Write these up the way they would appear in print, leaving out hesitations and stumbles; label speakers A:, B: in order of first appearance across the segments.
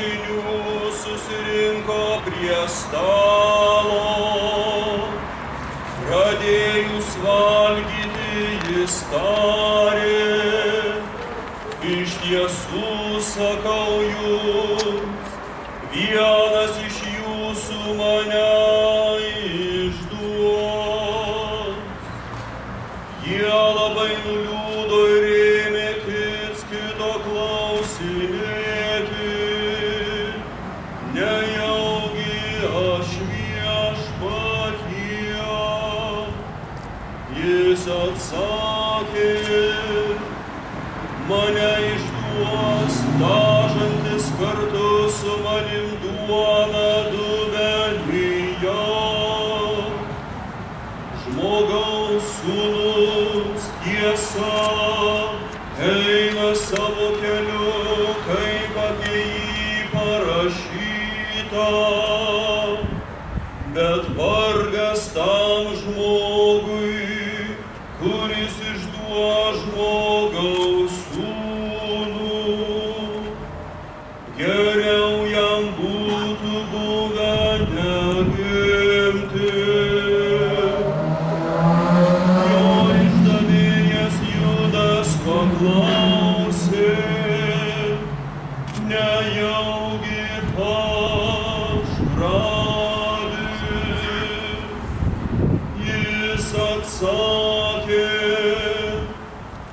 A: mokinių susirinko prie stalo. Pradėjus valgyti jis tarė, iš tiesų sakau jums, vienas iš jūsų mane išduos. Jie labai nuliūdo ir ėmė kits kito klausinėti, nejaugi aš viešpatie. Jis atsakė, mane išduos dažantis kartu su manim duoną dubenyje. Žmogaus sūnus tiesa eina savo keliu, kaip apie jį parašyta, bet vargas tam žmogui, kuris išduos žmogaus sūnų. Geriau jam būtų buvę negimti. Jo išdavėjas Judas paklausė, nejaugi aš rabi. Jis atsakė,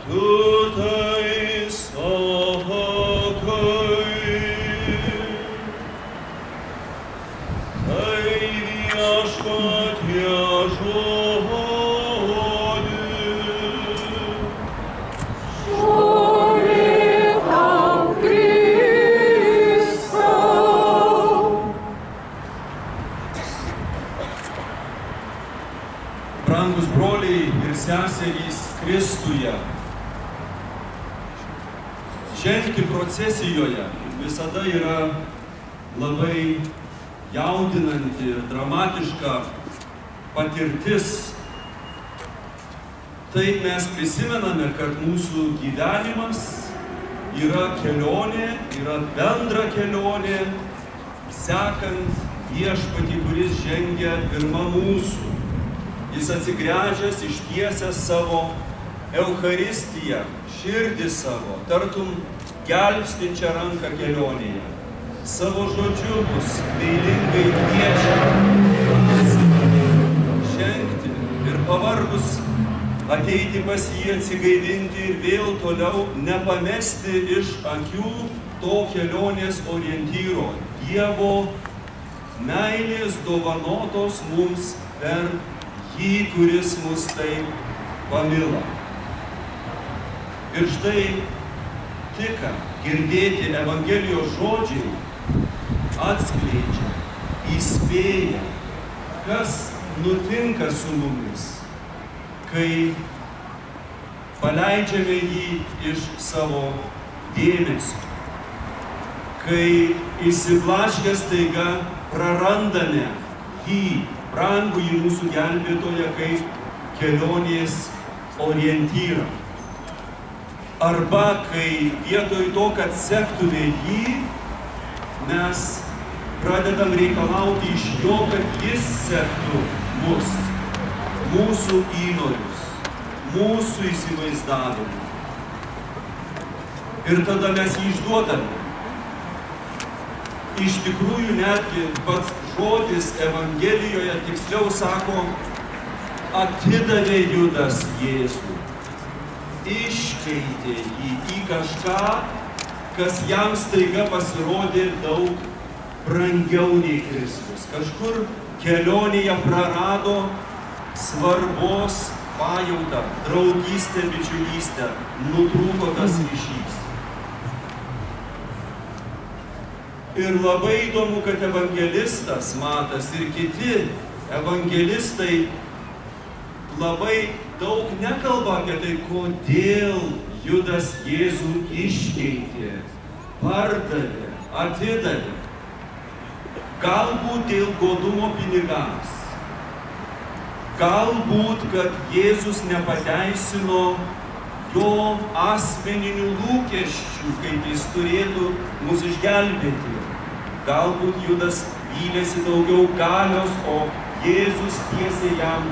A: tu tai sakai. Tai viešpatie žodis.
B: Šlovė tau, Kristau.
A: Brangus broliai ir seserys Kristuje, žengti procesijoje visada yra labai jaudinanti ir dramatiška patirtis. Taip mes prisimename, kad mūsų gyvenimas yra kelionė, yra bendra kelionė, sekant viešpatį, kuris žengia pirma mūsų. Jis atsigręžęs, ištiesęs savo Eucharistiją, širdį savo, tartum gelbstinčią ranką kelionėje. Savo žodžiu mus meilingai kviečia žengti ir pavargus ateiti pas jį, atsigaivinti ir vėl toliau nepamesti iš akių to kelionės orientyro, Dievo meilės dovanotos mums per jį, kuris mus taip pamilo. Ir štai tik girdėti Evangelijos žodžiai atskleidžia, įspėja, kas nutinka su mumis, kai paleidžiame jį iš savo dėmesio, kai išsiblaškę staiga prarandame jį, brangųjį mūsų gelbėtoją, kaip kelionės orientyrą. Arba kai vietoj to, kad sektume jį, mes pradedam reikalauti iš jo, kad jis sektų mus, mūsų įnorius, mūsų įsivaizdavimą. Ir tada mes jį išduodame. Iš tikrųjų, netgi pats žodis Evangelijoje tiksliau sako, atidavė Judas Jėzų, iškeitė jį į kažką, kas jam staiga pasirodė daug brangiau nei Kristus. Kažkur kelionėje prarado svarbos pajautą, draugystę, bičiulystę, nutrūko tas ryšys. Ir labai įdomu, kad evangelistas Matas ir kiti evangelistai labai daug nekalba apie tai, kodėl Judas Jėzų iškeitė, pardavė, atidavė. Galbūt dėl godumo pinigams. Galbūt, kad Jėzus nepateisino jo asmeninių lūkesčių, kaip jis turėtų mus išgelbėti. Galbūt Judas vylėsi daugiau galios, o Jėzus tiesė jam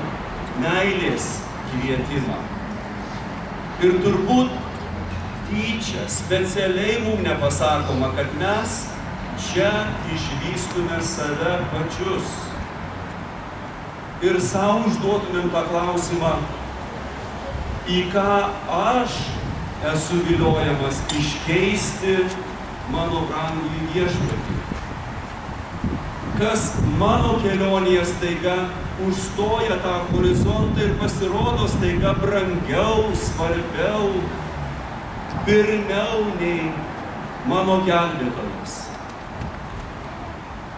A: meilės kvietimą. Ir turbūt tyčia specialiai mums nepasakoma, kad mes čia išvystume save pačius. Ir savo užduotumėm tą klausimą, į ką aš esu viliojamas iškeisti mano brangųjį viešpatį. Kas mano kelionėje staiga užstoja tą horizontą ir pasirodo staiga brangiau, svarbiau, pirmiau nei mano gelbėtojas.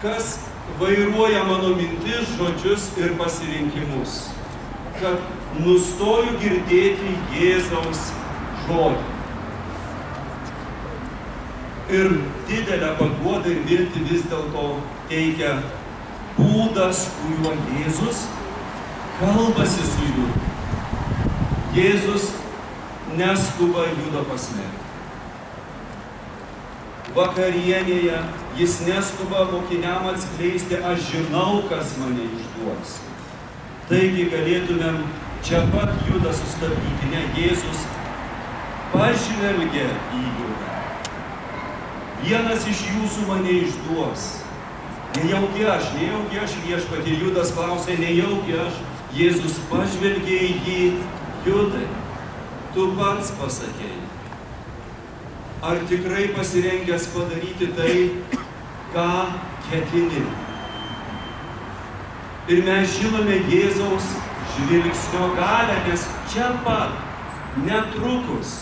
A: Kas vairuoja mano mintis, žodžius ir pasirinkimus, kad nustoju girdėti Jėzaus žodį. Ir didelę paguodą ir viltį vis dėlto teikia būdas, kuriuo Jėzus kalbasi su Judu. Jėzus neskuba Judo pasmerkti. Vakarienėje jis neskuba mokiniam atskleisti, aš žinau, kas mane išduos. Taigi galėtumėm čia pat Judą sustabdyti, ne, Jėzus pažvelgia į Judą. Vienas iš jūsų mane išduos. Nejaugi aš viešpatie, Judas klausė, nejaugi aš. Jėzus pažvelgė į jį, Judai, tu pats pasakei. Ar tikrai pasirengęs padaryti tai, ką ketini? Ir mes žinome Jėzaus žvilgsnio galią, nes čia pat, netrukus,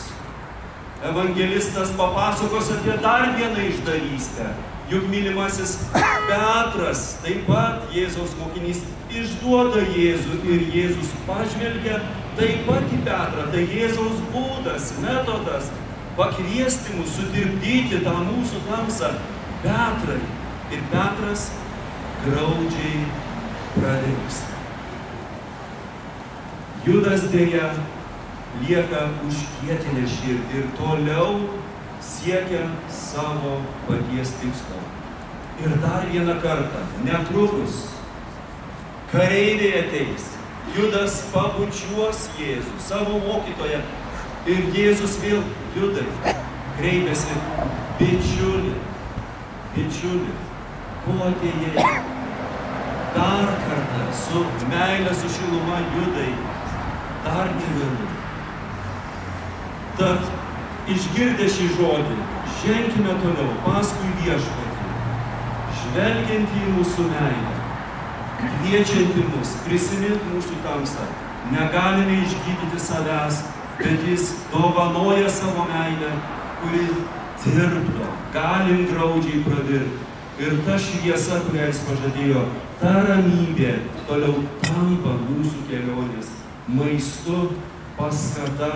A: evangelistas papasakos apie dar vieną išdavystę. Juk mylimasis Petras, taip pat Jėzaus mokinys, išduoda Jėzų ir Jėzus pažvelgia taip pat į Petrą. Tai Jėzaus būdas, metodas pakviesti mus, sutirpdyti tą mūsų tamsą Petrai. Ir Petras graudžiai pravirksta. Judas dėja lieka užkietinę širdį ir toliau siekia savo paties tikslo. Ir dar vieną kartą, netrukus, kareiviai ateis. Judas pabučiuos Jėzų, savo mokytoją. Ir Jėzus vėl, Judai, kreipiasi, bičiuli, ko atėjai? Dar kartą, su meile, su šiluma, Judai, dar nevėlu. Tad išgirdę šį žodį, ženkime toliau paskui viešpatį, žvelgiant į mūsų meilę, kviečiantį mus, prisiminti mūsų tamsą. Negalime išgydyti savęs, bet jis dovanoja savo meilę, kuri tirpdo, galim graudžiai pravirkti. Ir ta šviesa, kurią jis pažadėjo, ta ramybė toliau tampa mūsų kelionės maistu, paskata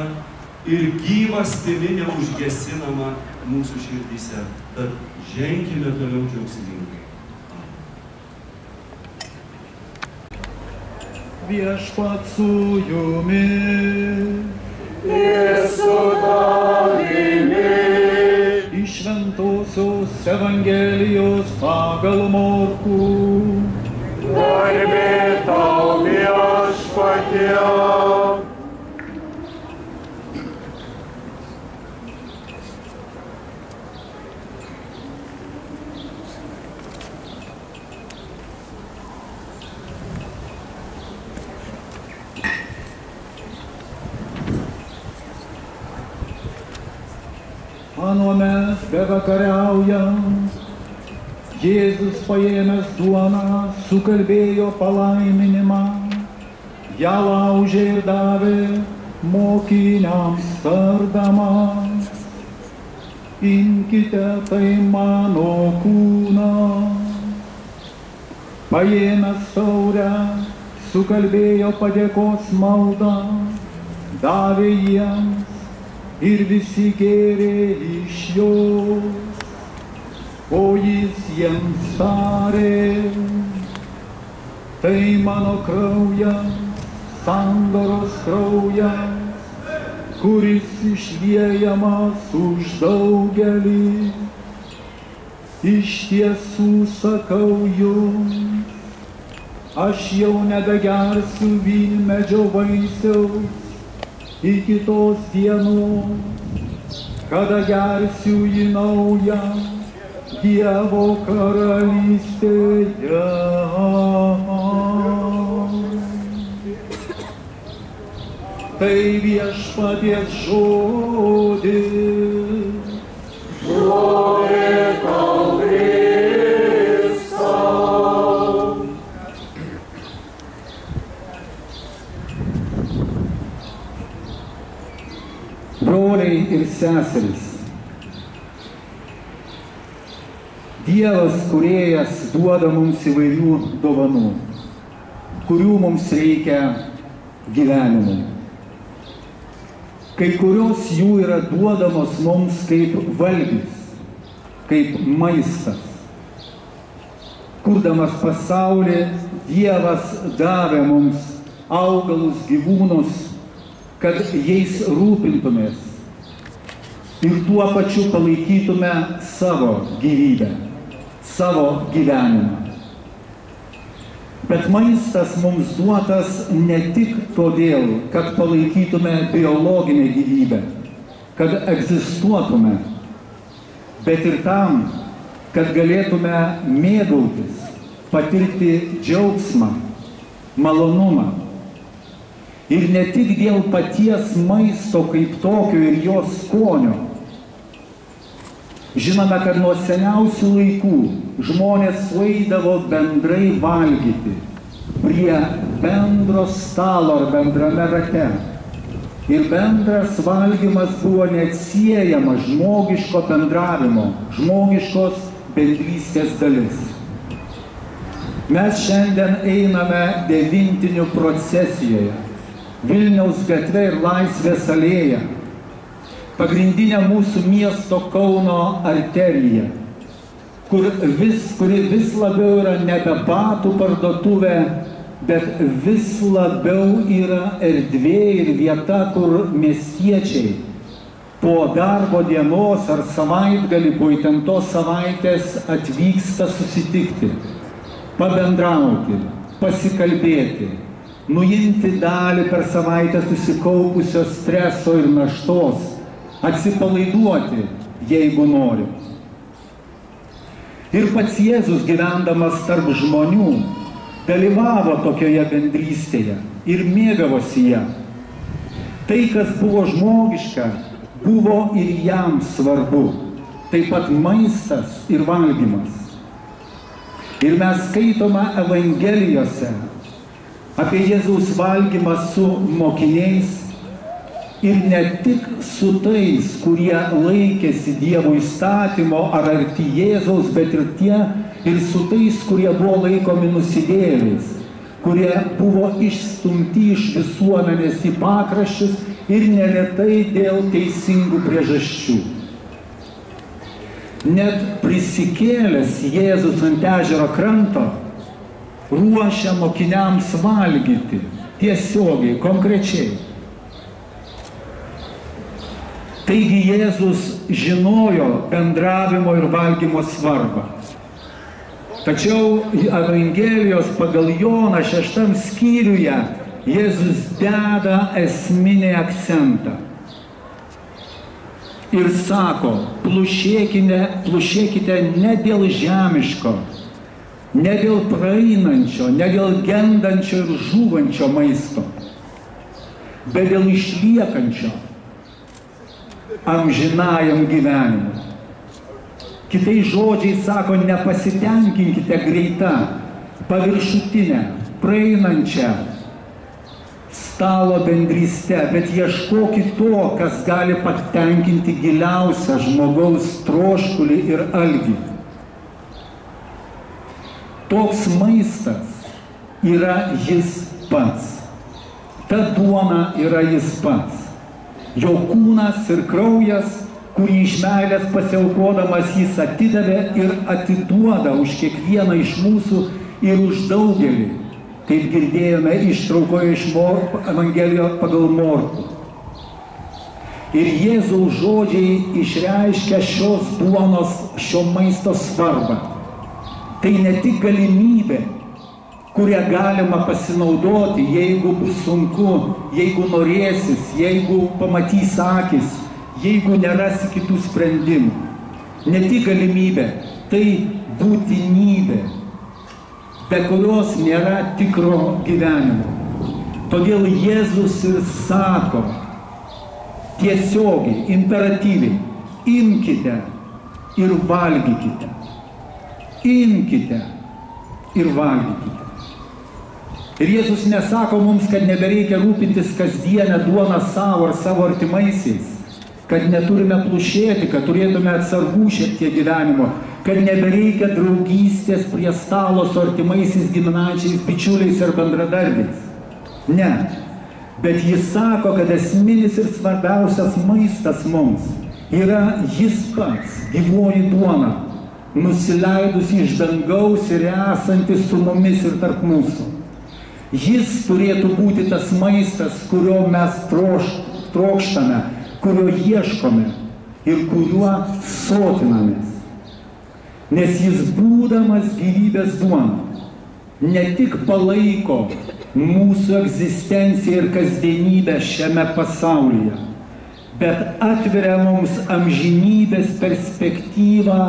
A: ir gyvastimi neužgesinama mūsų širdyse. Tad ženkime toliau džiaugsmingai.
C: Viešpat su jumis.
B: Ir su tavimi.
C: Iš Šventosios Evangelijos pagal Morkų.
B: Garbė tau, Viešpatie.
C: Anuomet bevakariaujant, Jėzus paėmęs duoną, sukalbėjo palaiminimą, ją laužė ir davė mokiniams tardamas. Imkite, tai mano kūnas. Paėmęs taurę, sukalbėjo padėkos maldą, davė jiems. Ir visi gėrė iš jos, o jis jiems tarė, tai mano kraujas, sandoros kraujas, kuris išliejamas už daugelį. iš tiesų sakau jums, aš jau nebegersiu vynmedžio vaisiaus iki tos dienos, kada gersiu į naują Dievo karalystėje. Tai viešpaties žodis.
B: Gloria tau, Kristau.
C: Broliai ir seserys, Dievas kūrėjas duoda mums įvairių dovanų, kurių mums reikia gyvenimui. Kai kurios jų yra duodamos mums kaip valgis, kaip maistas. Kurdamas pasaulį, Dievas davė mums augalus, gyvūnus, kad jais rūpintumės ir tuo pačiu palaikytume savo gyvybę, savo gyvenimą. Bet maistas mums duotas ne tik todėl, kad palaikytume biologinę gyvybę, kad egzistuotume, bet ir tam, kad galėtume mėgautis, patirti džiaugsmą, malonumą. Ir ne tik dėl paties maisto kaip tokio ir jo skonio. Žinome, kad nuo seniausių laikų žmonės sueidavo bendrai valgyti prie bendro stalo ar bendrame rate. Ir bendras valgymas buvo neatsiejamas žmogiško bendravimo, žmogiškos bendrystės dalis. Mes šiandien einame devintinių procesijoje, Vilniaus gatve ir Laisvės alėja, pagrindinė mūsų miesto Kauno arterija, kuri vis labiau yra nebe batų parduotuvė, bet vis labiau yra erdvė ir vieta, kur miestiečiai po darbo dienos ar savaitgalį, po įtemptos savaitės atvyksta susitikti, pabendrauti, pasikalbėti, nuimti dalį per savaitę susikaupusio streso ir naštos, atsipalaiduoti, jeigu nori. Ir pats Jėzus, gyvendamas tarp žmonių, dalyvavo tokioje bendrystėje ir mėgavosi ją. Tai, kas buvo žmogiška, buvo ir jam svarbu, taip pat maistas ir valgymas. Ir mes skaitome Evangelijose apie Jėzaus valgymą su mokiniais ir ne tik su tais, kurie laikėsi Dievo įstatymo ar arti Jėzaus, bet ir su tais, kurie buvo laikomi nusidėjėliais, kurie buvo išstumti iš visuomenės į pakraščius ir neretai dėl teisingų priežasčių. Net prisikėlęs Jėzus ant ežero kranto ruošia mokiniams valgyti tiesiogiai, konkrečiai. Taigi Jėzus žinojo bendravimo ir valgymo svarbą. Tačiau Evangelijos pagal Joną 6 skyriuje Jėzus deda esminį akcentą. Ir sako, plušėkite ne dėl žemiško, ne dėl praeinančio, ne dėl gendančio ir žūvančio maisto, bet dėl išliekančio amžinajam gyvenimui. Kitais žodžiais sako, nepasitenkinkite greita, paviršutinę, praeinančią stalo bendryste, bet ieškokit to, kas gali patenkinti giliausią žmogaus troškulį ir algį. Toks maistas yra jis pats. Ta duona yra jis pats. Jo kūnas ir kraujas, kurį iš meilės pasiaukodamas jis atidavė ir atiduoda už kiekvieną iš mūsų ir už daugelį, kaip girdėjome ištraukoje iš Evangelijos pagal Morkų. Ir Jėzaus žodžiai išreiškia šios duonos, šio maisto svarbą. Tai ne tik galimybė, kurią galima pasinaudoti, jeigu bus sunku, jeigu norėsis, jeigu pamatys akis, jeigu nerasi kitų sprendimų. Ne tik galimybė, tai būtinybė, be kurios nėra tikro gyvenimo. Todėl Jėzus ir sako tiesiogiai, imperatyviai, imkite ir valgykite. Imkite ir valgykite. Ir Jėzus nesako mums, kad nebereikia rūpintis kasdienę duoną savo ar savo artimaisiais, kad neturime plušėti, kad turėtume atsargų šiek tiek gyvenimo, kad nebereikia draugystės prie stalo su artimaisiais giminaičiais, bičiuliais ar bendradarbiais. Ne, bet jis sako, kad esminis ir svarbiausias maistas mums yra jis pats, gyvoji duona, nusileidusi iš dangaus ir esanti su mumis ir tarp mūsų. Jis turėtų būti tas maistas, kurio mes trokštame, kurio ieškome ir kuriuo sotinamės. Nes jis būdamas gyvybės duona ne tik palaiko mūsų egzistenciją ir kasdienybę šiame pasaulyje, bet atveria mums amžinybės perspektyvą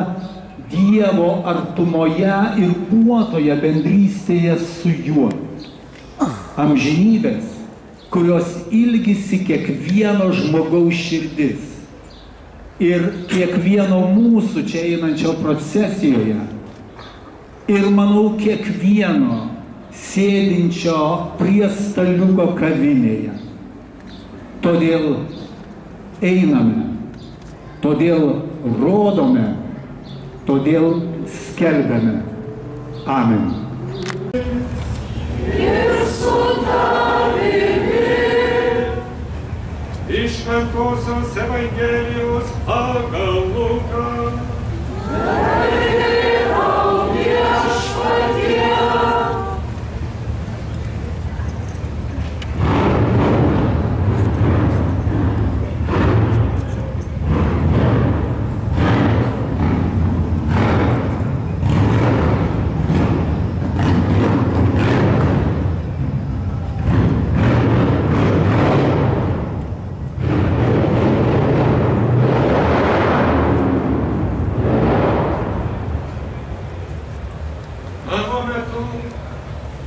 C: Dievo artumoje ir puotoje bendrystėje su juo. Amžinybės, kurios ilgisi kiekvieno žmogaus širdis ir kiekvieno mūsų čia einančio procesijoje ir, manau, kiekvieno sėdinčio prie staliuko kavinėje. Todėl einame, todėl rodome, todėl skelbiame. Amen.
B: Ir su tavimi.
D: Iš Šventosios Evangelijos pagal Luką.
B: Garbė tau, Viešpatie.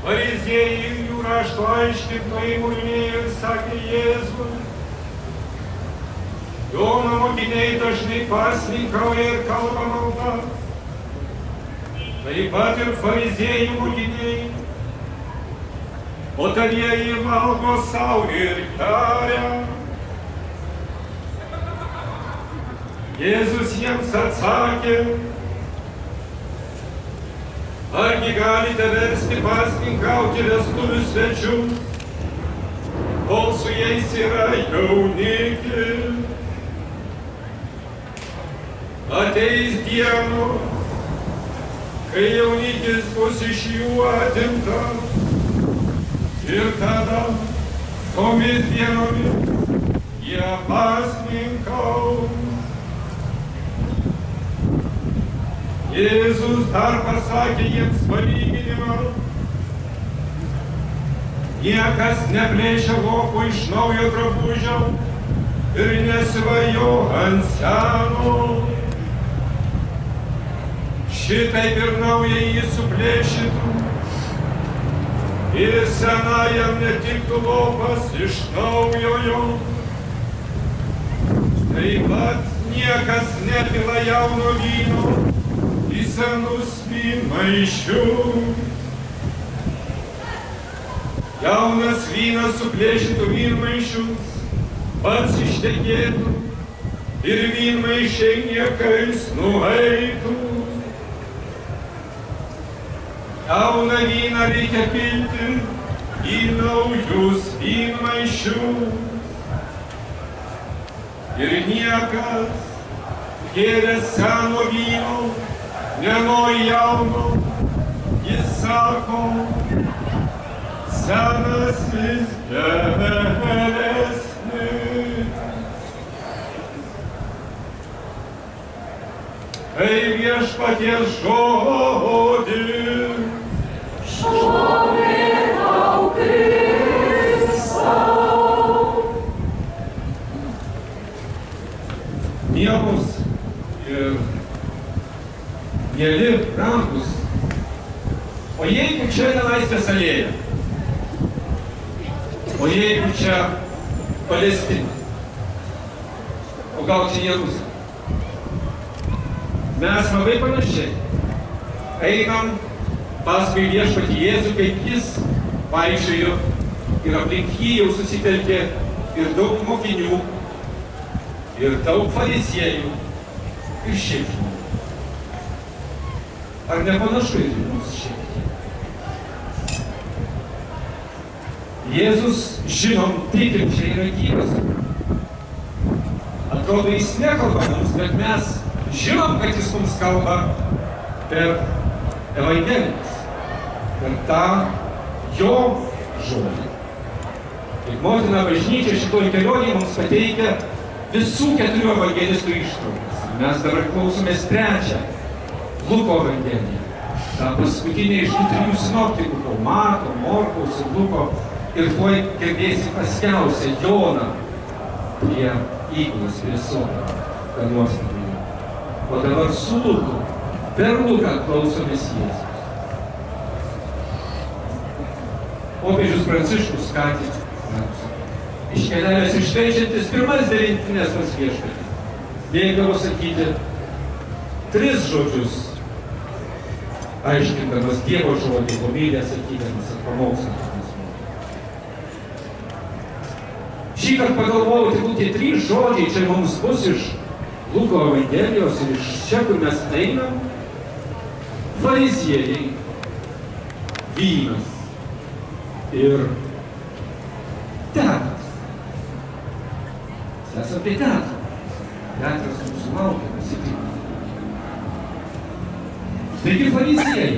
D: Fariziejai jų rašto aiškintojai murmėjo ir sakė Jėzui: Jono mokiniai dažnai pasninkauja ir kalba maldas, taip pat ir fariziejų mokiniai, o tavieji valgo sau ir geria. Jėzus jiems atsakė: Argi galite versti pasninkauti vestuvių svečius, kol su jais yra jaunikis? Ateis dienos, kai jaunikis bus iš jų atimtas, ir tada, tomis dienomis, jie pasninkaus. Jėzus dar pasakė jiems palyginimą: Niekas neplėšia lopų iš naujo drabužio ir nesivajo ant seno. Šitaip ir naujai suplėšytų, ir senajam netiktų lopas iš naujojo. Taip pat niekas nepila jauno vyno į senus vynmaišius. Jaunas vynas suplėšytų vynmaišius, pats ištekėtų ir vynmaišiai niekais nueitų. Jauną vyną reikia pilti į naujus vynmaišius. Ir niekas gėręs seno vyno nenori jauno, jis sako: Senasis geresnis. Tai viešpaties žodis.
B: Šlovė tau, Kristau.
D: Mielus ir mieli brangus, o jeigu čia ne Laisvės alėja, o jeigu čia Palestina, o gal čia Jeruzalė, mes labai panašiai einam paskui viešpatį Jėzų, kaip jis vaikščiojo ir aplink jį jau susitelkė ir daug mokinių, ir daug fariziejų, ir šiaip žmonių. Ar nepanašu ir mums šiek tiek? Jėzus, žinom, tikim, čia yra gyvas. Atrodo, jis nekalba mums, bet mes žinom, kad jis mums kalba per Evangelijas, per tą jo žodį. Ir motina bažnyčia šitoj kelionėje mums pateikia visų 4 evangelistų ištraukas. Mes dabar klausomės 3 Luko evangeliją. Ta paskutinė iš tų 3 sinoptikų, Mato, Morkaus ir Luko. Ir tuoj girdėsi paskiausią Joną prie įgulos, prie sodo, tą nuostabą. O dabar su Luku, per Luką klausomės Jėzus. Popiežius Pranciškus ką tik iškeliavęs išveičiantis pirmas 9 pas viešpatį, mėgdavo sakyti 3 žodžius, aiškindamas Dievo žodį, homiliją sakydamas ar pamokslą. Šįkart pagalvojau, tai tie 3 žodžiai čia mums bus iš Luko evangelijos ir iš čia, kur mes einam: fariziejai, vynas ir teatras. Mes apie teatrą. Teatras mūsų laukia, pasitikime. Taigi fariziejai.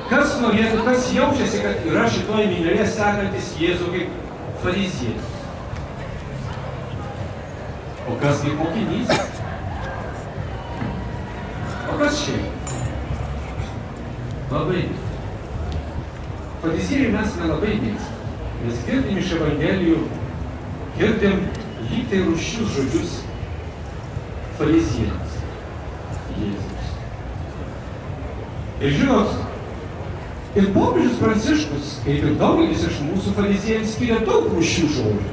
D: Kas norėtų, kas jaučiasi, kad yra šitoj minioje sekantis Jėzų kaip fariziejus? O kas kaip mokinys? O kas šiaip? Labai. Fariziejai mes nelabai mėgstam. Mes girdim iš Evangelijų, girdim lyg tai rūsčius žodžius fariziejams. Jėzus. Ir žinot, ir popiežius Pranciškus, kaip ir daugelis iš mūsų, fariziejams skiria daug rūsčių žodžių.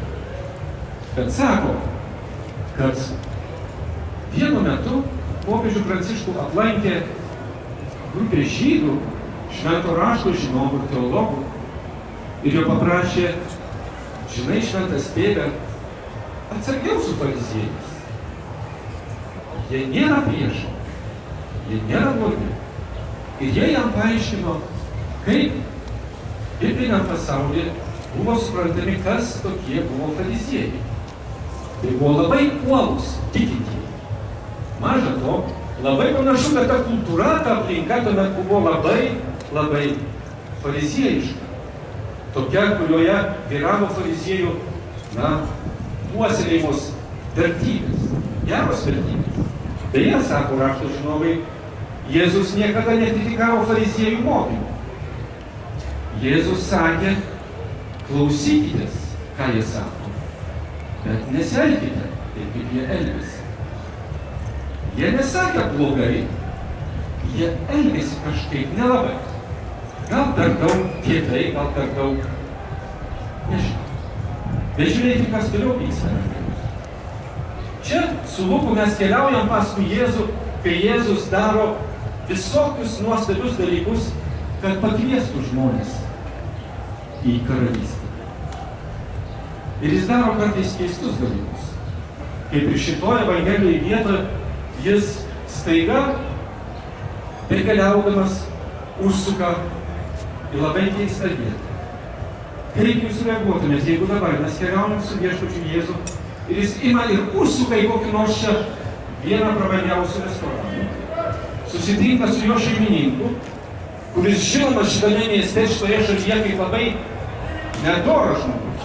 D: Bet sako, kad vienu metu popiežių Pranciškų aplankė grupė žydų, švento rašto žinovų ir teologų, ir jo paprašė: žinai, šventas tėve, atsargiau su fariziejais. Jie nėra priešai, jie nėra blogi. Ir jie jam paaiškino, kaip bibliniam pasaulyje buvo suprantami, kas tokie buvo fariziejai. Tai buvo labai uolūs tikintieji. Maža to, labai panašu, kad ta kultūra, ta aplinka tuomet buvo labai fariziejiška. Tokia, kurioje vyravo fariziejų, puoselėjimos vertybės, geros vertybės. Beje, sako rašto žinovai, Jėzus niekada nekritikavo fariziejų mokymų. Jėzus sakė: klausykitės, ką jie sako, bet nesielkite taip, kaip jie elgiasi. Jie nesakė blogai, jie elgiasi kažkaip nelabai. Gal per daug kietai, gal per daug, nežinau. Bet žiūrėkite, kas toliau vyksta. Čia su Luku mes keliaujam paskui Jėzų, kai Jėzus daro visokius nuostabius dalykus, kad pakviestų žmonės į karalystę. Ir jis daro kartais keistus dalykus. Kaip ir šitoje Evangelijoje vietoje, jis staiga, bekeliaudamas, užsuka į labai keistą vietą. Kaip jūs reaguotumėte, jeigu dabar mes keliaujam su viešpačiu Jėzu ir jis ima ir užsuka į kokį nors čia vieną prabangiausių restoranų, susitinka su jo šeimininku, kuris žinomas šitame mieste, šitoje šalyje kaip labai nedoras žmogus,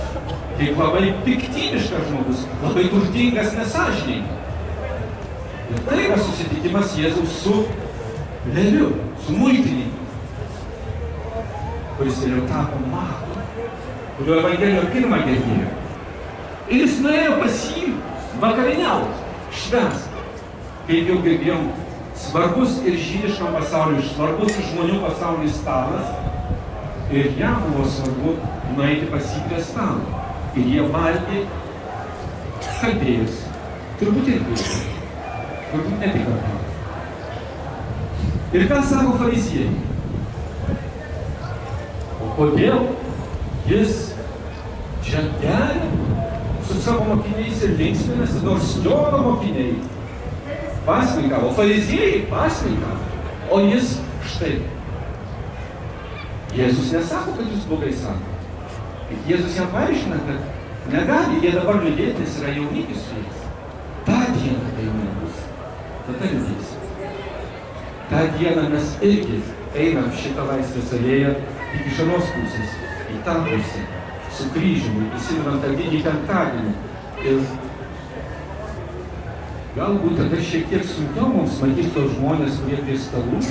D: kaip labai piktybiškas žmogus, labai turtingas, nesąžiningas. Ir tai yra susitikimas Jėzaus su Leviu, su muitininku, kuris vėliau tapo Matu, kurio Evangelijoje pirmą girdėjo. Ir jis nuėjo pas jį vakarieniauti, švęsti. Kaip jau girdėjom, svarbus ir žydiškam pasauliui, svarbus žmonių pasauliui stalas. Ir jam buvo svarbu nueiti pas jį prie stalo. Ir jie valgė, kalbėjosi. Turbūt ir buvo. Turbūt ne tik kalbėjo. Ir ką sako fariziejai? O kodėl jis čia geria su savo mokiniais ir linksminasi, nors Jono mokiniai pasninkavo, fariziejai pasninkavo, o jis štai. Jėzus nesako, kad jūs blogai sako. Jėzus jam paaiškina, kad negali jie dabar liūdėti, nes yra jaunikis su jais. Ta diena tai jau nebus. Tada liūdės. Ta diena mes irgi einam šitą laisvės alėją tik iš anos pusės, į tą pusę, su kryžiumi, įsimenant tą didį penktadienį. Ir galbūt tada šiek tiek sunkiau mums matyti tos žmonės, kurie prie stalų,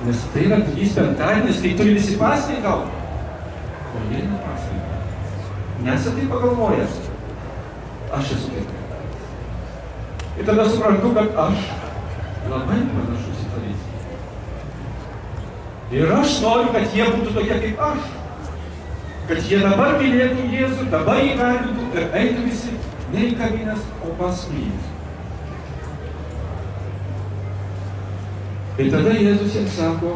D: nes tai yra didys penktadienis, kai turi visi pasninkauti. O jie nepasninkauja. Nesat tai pagalvojęs. Aš esu taip. Ir tada suprantu, kad aš labai panašus į fariziejų. Ir aš noriu, kad jie būtų tokie kaip aš. Kad jie dabar mylėtų Jėzų, dabar jį garbintų ir eitų visi ne į kavines, o paskui Jėzų. Ir tada Jėzus jiems sako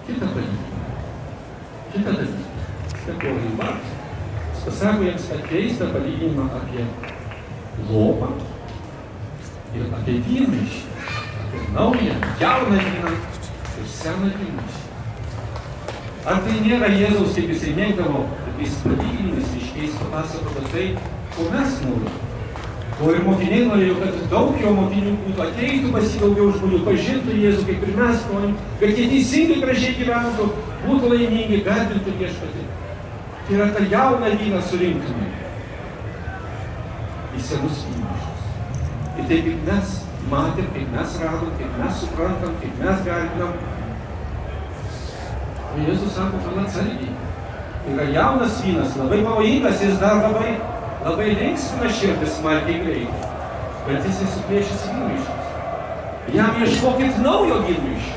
D: kitą dalyką. Kitą dalyką. Stebuklų vardas. Jis pasako jiems keistą palyginimą apie lopą ir apie vynmaišį. Apie naują, jauną vyną ir seną vynmaišį. Ar tai nėra Jėzaus, kaip jisai mėgdavo, tokiais palyginimais ryškiais papasakojo tai, ko mes norime? O ir mokiniai norėjo, kad daug jo mokinių būtų, ateitų pas jį daugiau žmonių, pažintų Jėzų, kaip ir mes norim, kad jie teisingai gražiai gyventų, būtų laimingi, garbintų viešpatį. Tai yra tą jauną vyną surinktume į senus vynmaišius. Ir tai kaip mes matėm, kaip mes radom, kaip mes suprantam, kaip mes garbinam. O Jėzus sako, man atsargiai. Yra jaunas vynas, labai pavojingas, jis dar labai linksmina širdį smarkiai greitai. Bet jis suplėšys vynmaišius. Jam ieškokit naujo vynmaišio.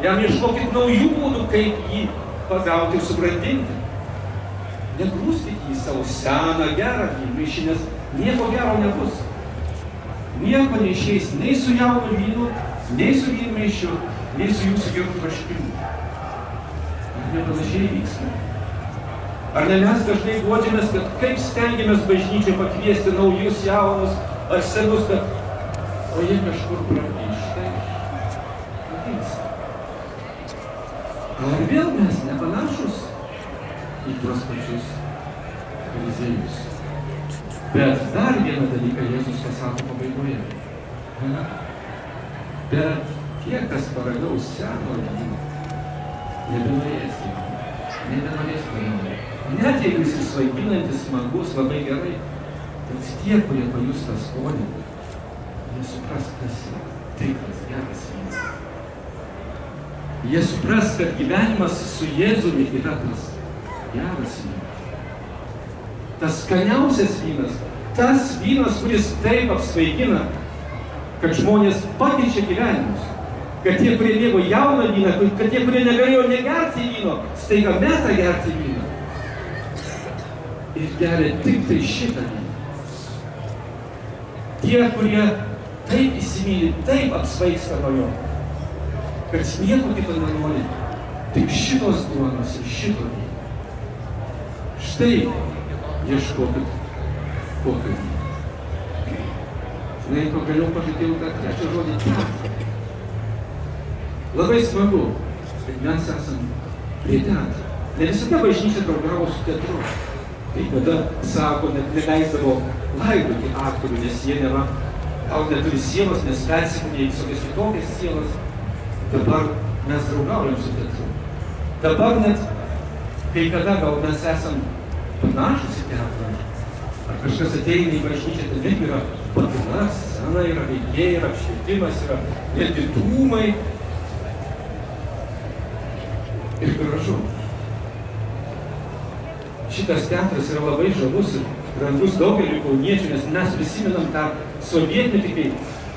D: Jam ieškokit naujų būdų, kaip jį pagauti ir subrandinti. Negrūskit jį savo seną, gerą vynmaišį, nes nieko gero nebus. Nieko neišeis nei su jaunu vynu, nei su vynmaišiu, nei su jūsų gerų troškimu. Ar nepanašiai vyksta? Ar ne mes dažnai guodžiamės, kad kaip stengiamės bažnyčią pakviesti naujus, jaunus ar senus, kad o jie kažkur praplyšta ir dingsta. Ar vėl mes nepanašus į tuos pačius fariziejus? Bet dar vieną dalyką Jėzus pasako pabaigoje. Bet tie, kas paragaus seno vyno, nebenorės vyno. Net jeigu jis svaiginantis, smagus, labai gerai, bet tie, kurie pajus tą skonį, jie supras, kas yra tikras, geras vynas. Jie supras, kad gyvenimas su Jėzumi yra tas geras vynas. Tas skaniausias vynas, tas vynas, kuris taip apsvaigina, kad žmonės pakeičia gyvenimus. Kad tie, kurie mėgo jauną vyną, kad tie, kurie negalėjo negerti vyno, staiga meta gerti vyną. Ir geria tik tai šitą vyną. Tie, kurie taip įsimyli, taip apsvaigsta nuo jo, kad nieko kito nenori, tik šitos duonos ir šito vyno. Štai ieškokit kokio vyno. Žinai, pagaliau pažadėjau tą trečią žodį teatrą. Labai smagu, kad mes esam prie teatro. Ne visada bažnyčia draugavo su teatru. Tai kada, sako, net neleisdavo laidoti aktorių, nes jie nėra, gal neturi sielos, nes persikūnė į visokias kitokias sielas. Dabar mes draugaujam su teatru. Dabar net, kai kada gal mes esam panašus į teatrą, ar kažkas ateina į bažnyčią, tai net yra patina, scena yra, veikėjai yra, apšvietimas yra, netgi dūmai. Ir gražu. Šitas teatras yra labai žavus ir brangus daugeliui kauniečių, nes mes prisimenam tą sovietmetį,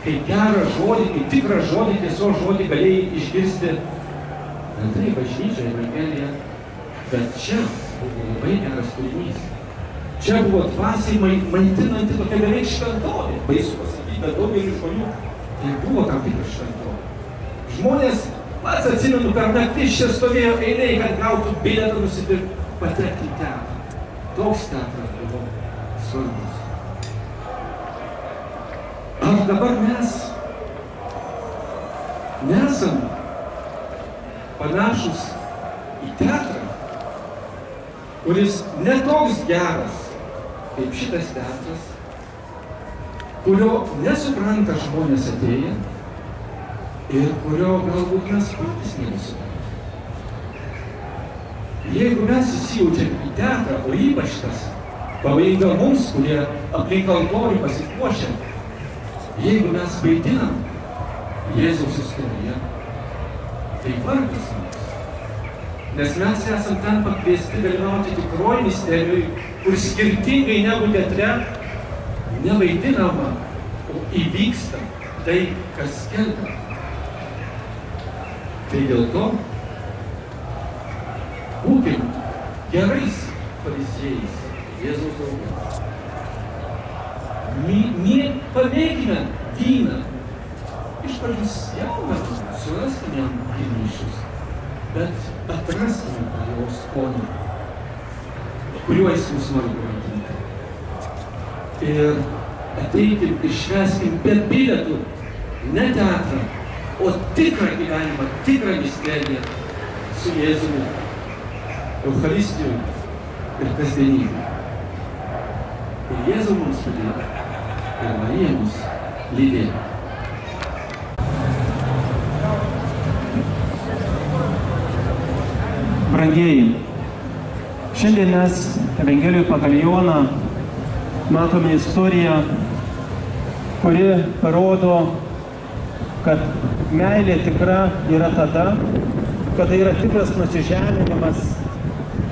D: kai gerą žodį, kai tikrą žodį, tiesiog žodį galėjai išgirsti bendrai bažnyčioje, Evangelija. Bet čia buvo labai geras turinys. Čia buvo dvasiai maitinanti tokia beveik šventovė. Baisu pasakyti, bet daugelį žmonių tai buvo tam tikras šventovė. Žmonės, pats atsimenu, per naktį čia stovėjo eilėj, kad gautų bilietą nusipirkti, patekti į teatrą. Toks teatras buvo svarbus. Ar dabar mes nesam panašus į teatrą, kuris netoks geras kaip šitas teatras, kurio nesupranta žmonės atėję ir kurio galbūt mes patys nesuprantame. Jeigu mes įsijaučiam į teatrą, o ypač tas pavojinga mums, kurie aplink altorių pasipuošiam, jeigu mes vaidinam Jėzaus istoriją, tai vargas mums. Nes mes esam ten pakviesti dalyvauti tikroj misterijoj, kur skirtingai negu teatre nevaidinama, o įvyksta tai, kas skelbia. Tai dėl to būkim gerais fariziejais, Jėzaus draugais. Pamėgime vyną. Iš pradžių jauną, suraskime jam ryšius, bet atraskime tą jo skonį, kuriuo jis mus nori pavadinti. Ir ateikim ir švęskim be bilietų, ne teatrą, o tikrą gyvenimą, tikrą misteriją su Jėzumi, Eucharistijoj ir kasdienybėje. Ir Jėzus mums padėjo, ir Marija mus lydėjo.
E: Brangieji, šiandien mes Evangelijoje pagal Joną matome istoriją, kuri parodo, kad meilė tikra yra tada, kada yra tikras nusižeminimas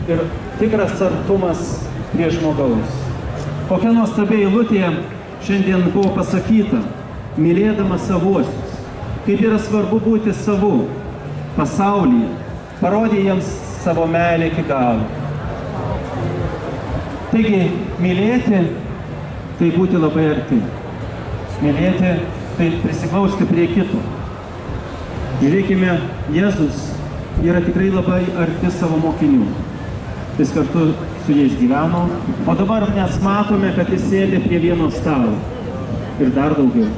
E: ir tikras artumas prie žmogaus. Kokia nuostabi eilutė šiandien buvo pasakyta, mylėdamas savuosius, kaip yra svarbu būti savu pasaulyje, parodė jiems savo meilę iki galo. Taigi, mylėti tai būti labai arti. Mylėti tai prisiglausti prie kito. Žiūrėkime, Jėzus yra tikrai labai arti savo mokinių. Jis kartu su jais gyveno, o dabar mes matome, kad jis sėdė prie vieno stalo. Ir dar daugiau.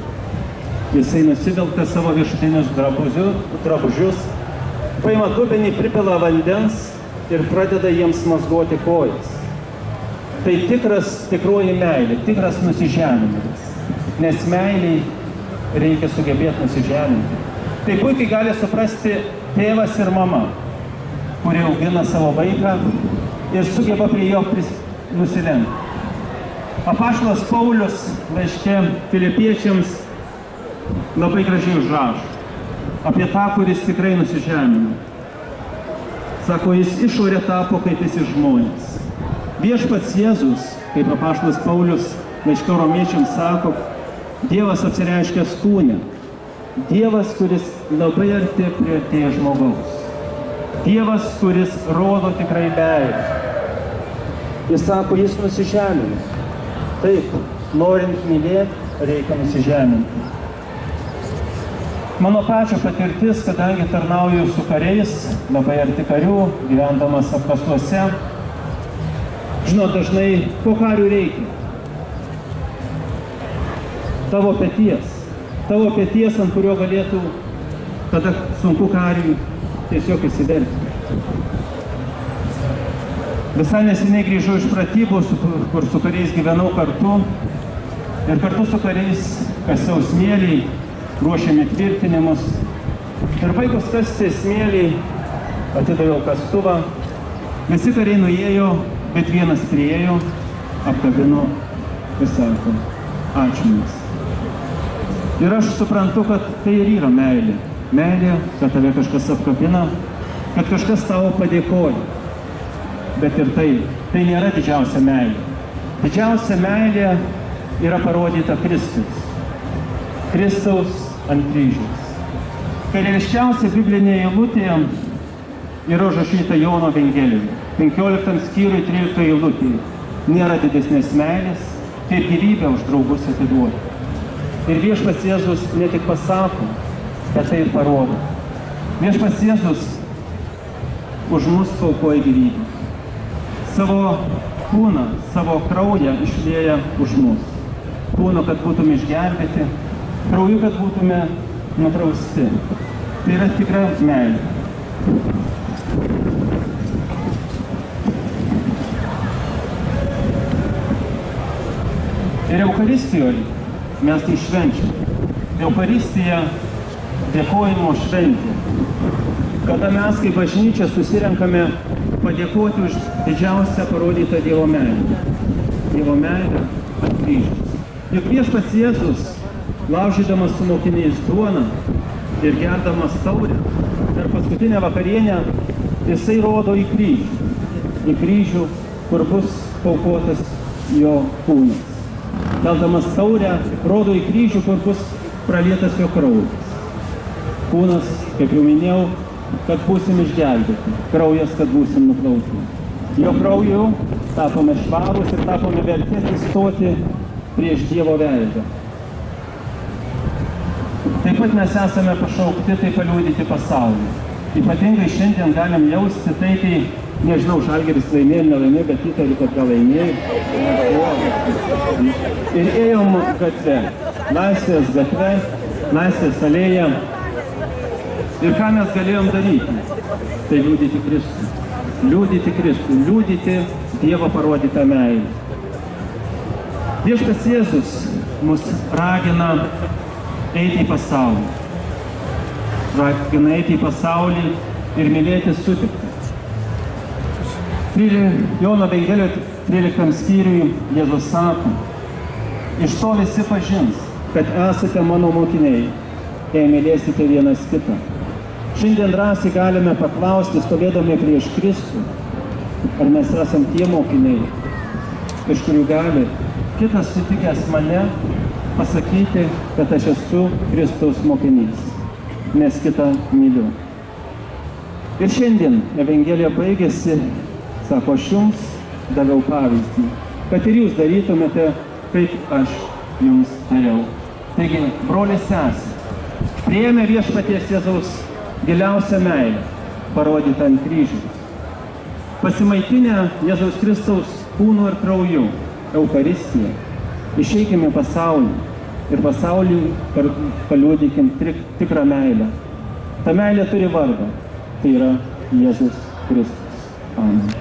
E: Jisai nusivelka savo viršutinius drabužius, paima dubenį, pripila vandens ir pradeda jiems mazgoti kojas. Tai tikroji meilė, tikras nusižeminimas. Nes meiliai reikia sugebėti nusižeminti. Tai puikiai gali suprasti tėvas ir mama, kurie augina savo vaiką ir sugeba prie jo nusilenkti. Apaštalas Paulius laiške Filipiečiams labai gražiai užrašo apie tą, kuris tikrai nusižemino. Sako, jis išorė tapo kaip visi žmonės. Viešpats Jėzus, kaip apaštalas Paulius laiške Romiečiams sako, Dievas apsireiškęs kūne. Dievas, kuris labai arti priartėja žmogaus. Dievas, kuris rodo tikrai meilę. Jis sako, jis nusižemino. Taip, norint mylėti, reikia nusižeminti. Mano pačio patirtis, kadangi tarnauju su kariais, labai arti karių, gyvendamas apkasuose, žinot, dažnai ko karių reikia? Tavo peties, ant kurio galėtų, kada sunku kariui, tiesiog įsiverti. Visai neseniai grįžau iš pratybų, kur su kariais gyvenau kartu, ir kartu su kariais kasiau smėlį, ruošėme tvirtinimus. Ir baigus kasti smėlį, atidaviau kastuvą. Visi kariai nuėjo, bet vienas priėjo, apkabino ir sako, ačiū jums. Ir aš suprantu, kad tai ir yra meilė. Meilė, kad tave kažkas apkabina, kad kažkas tavo padėkoja. Bet ir tai nėra didžiausia meilė. Didžiausia meilė yra parodyta Kristus. Kristaus ant kryžiaus. Kairiškiausia biblinė eilutė yra užrašyta Jono Evangelijoje. 15 skyriui 13 eilutėje. Nėra didesnės meilės, kaip gyvybę už draugus atiduoti. Ir viešpats Jėzus ne tik pasako, bet tai ir parodo. Viešpats Jėzus už mus paaukoja gyvybę. Savo kūną, savo kraują išlieja už mus. Kūno, kad būtume išgelbėti, krauju, kad būtume nuprausti. Tai yra tikra meilė. Ir Eucharistijoje mes tai švenčiam. Eucharistija dėkojimo šventė. Kada mes kaip bažnyčia susirenkame padėkoti už didžiausią parodytą Dievo meilę. Dievo meilę ant kryžiaus. Juk viešpats Jėzus, laužydamas su mokiniais duoną ir gerdamas taurę, per paskutinę vakarienę, jisai rodo į kryžių. Į kryžių, kur bus paaukotas jo kūnas. Keldamas taurę, rodo į kryžių, kur bus pralietas jo kraujas. Kūnas, kaip jau minėjau, kad būsim išgelbėti. Kraujas, kad būsim nuplauti. Jo krauju tapome švarūs ir tapome vertėti stoti prieš Dievo veidą. Taip pat mes esame pašaukti tai paliudyti pasaulį. Ypatingai šiandien galim jausti tai, kai, nežinau, Žalgiris laimėjo, nelaimėjo, bet įtariu, kad gal laimėjo. Ir ėjom gatve, Laisvės gatve, Laisvės alėja. Ir ką mes galėjom daryti? Tai liudyti Kristų. Liudyti Kristų, liudyti Dievo parodytą meilę. Viešpats Jėzus mus ragina eiti į pasaulį. Ragina eiti į pasaulį ir mylėti sutikti. Jono Evangelijoje 13 skyriui Jėzus sako, iš to visi pažins, kad esate mano mokiniai, jei mylėsite vienas kitą. Šiandien drąsiai galime paklausti, stovėdami prieš Kristų, ar mes esam tie mokiniai, iš kurių gali kitas sutikęs mane pasakyti, kad aš esu Kristaus mokinys, nes kitą myliu. Ir šiandien Evangelija baigėsi, sako, aš jums daviau pavyzdį, kad ir jūs darytumėte, kaip aš jums dariau. Taigi, broliai sesės, priėmė viešpaties Jėzaus giliausią meilę, parodytą ant kryžiaus. Pasimaitinę Jėzaus Kristaus kūnu ir krauju, Eucharistiją, išeikime pasaulį ir pasauliui paliudykim tikrą meilę. Ta meilė turi vardą, tai yra Jėzus Kristus. Amen.